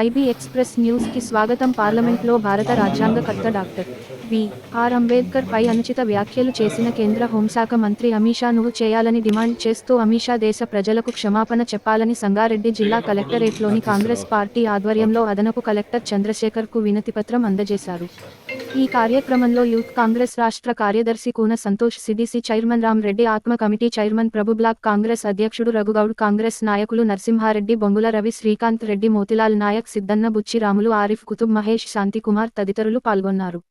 IB express న్యూస్‌కి స్వాగతం. పార్లమెంట్లో భారత రాజ్యాంగకర్త డాక్టర్ బి.ఆర్. అంబేద్కర్ పై అనుచిత వ్యాఖ్యలు చేసిన కేంద్ర హోంశాఖ మంత్రి అమిత్ షాను చేయాలని డిమాండ్ చేస్తూ అమిత్ షా దేశ ప్రజలకు క్షమాపణ చెప్పాలని సంగారెడ్డి జిల్లా కలెక్టరేట్లోని కాంగ్రెస్ పార్టీ ఆధ్వర్యంలో అదనపు కలెక్టర్ చంద్రశేఖర్కు వినతిపత్రం అందజేశారు. ఈ కార్యక్రమంలో యూత్ కాంగ్రెస్ రాష్ట్ర కార్యదర్శి కూన సంతోష్, సిడిసి చైర్మన్ రామ్ రెడ్డి, ఆత్మ కమిటీ చైర్మన్ ప్రభు, బ్లాక్ కాంగ్రెస్ అధ్యక్షుడు రఘుగౌడ్, కాంగ్రెస్ నాయకులు నరసింహారెడ్డి, బొంగుల రవి, శ్రీకాంత్ రెడ్డి, మోతిలాల్ నాయక్, సిద్దన్న బుచ్చి రాములు, ఆరిఫ్ కుతుబ్, మహేష్, శాంతికుమార్ తదితరులు పాల్గొన్నారు.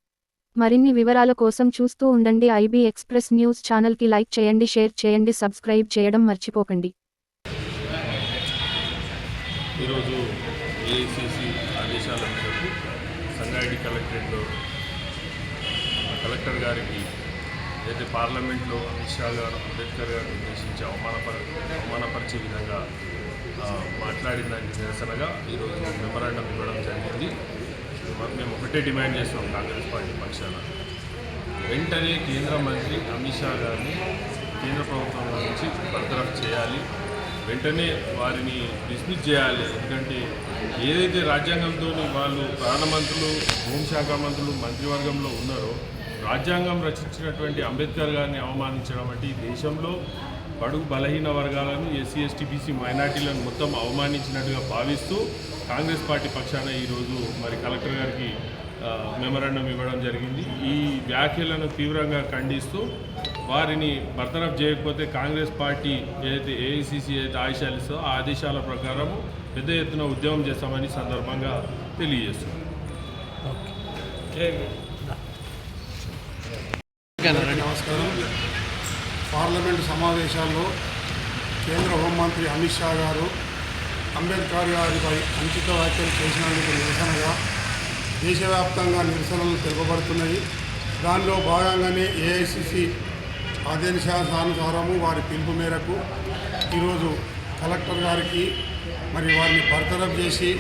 మరిన్ని వివరాల కోసం చూస్తూ ఉండండి ఐబీ ఎక్స్‌ప్రెస్ న్యూస్. ఛానల్కి లైక్ చేయండి, షేర్ చేయండి, సబ్స్క్రైబ్ చేయడం మర్చిపోకండి. ఈరోజు ఏఐసిసి ఆదేశాల మేరకు సంగారెడ్డి కలెక్టరేట్లో కలెక్టర్ గారికి ఏదైతే పార్లమెంట్లో అమిత్ షా గారు అంబేద్కర్ గారిని ఉద్దేశించి అవమానపరిచే విధంగా మాట్లాడిన దానికి నిరసనగా ఈరోజు మెమరాండం ఇవ్వడం జరిగింది. మేము ఒకటే డిమాండ్ చేస్తాం కాంగ్రెస్ పార్టీ పక్షాన, వెంటనే కేంద్ర మంత్రి అమిత్ షా గారిని కేంద్ర ప్రభుత్వం నుంచి బర్తరఫ్ చేయాలి, వెంటనే వారిని డిస్మిస్ చేయాలి. ఎందుకంటే ఏదైతే రాజ్యాంగంతో వాళ్ళు ప్రధానమంత్రులు, హోంశాఖ మంత్రులు మంత్రివర్గంలో ఉన్నారో, రాజ్యాంగం రచించినటువంటి అంబేద్కర్ గారిని అవమానించడం అంటే ఈ దేశంలో బడుగు బలహీన వర్గాలను, ఎస్సీ, ఎస్టీ, బీసీ, మైనార్టీలను మొత్తం అవమానించినట్టుగా భావిస్తూ కాంగ్రెస్ పార్టీ పక్షాన ఈరోజు మరి కలెక్టర్ గారికి మెమరాండం ఇవ్వడం జరిగింది. ఈ వ్యాఖ్యలను తీవ్రంగా ఖండిస్తూ వారిని బర్తరఫ్ చేయకపోతే కాంగ్రెస్ పార్టీ ఏదైతే ఏఐసిసి ఏదైతే ఆదేశాలు ఇస్తుందో ఆ ఆదేశాల ప్రకారం పెద్ద ఎత్తున ఉద్యమం చేస్తామని సందర్భంగా తెలియజేస్తున్నాం. నమస్కారం. పార్లమెంటు సమావేశాల్లో కేంద్ర హోంమంత్రి అమిత్ షా గారు అంబేద్కర్ గారిపై అనుచిత వ్యాఖ్యలు చేసినందుకు నిరసనగా దేశవ్యాప్తంగా నిరసనలు తెలుపబడుతున్నాయి. దానిలో భాగంగానే ఏఐసిసి ఆదేశానుసారము వారి పిలుపు మేరకు ఈరోజు కలెక్టర్ గారికి మరి వారిని బర్తరఫ్ చేసి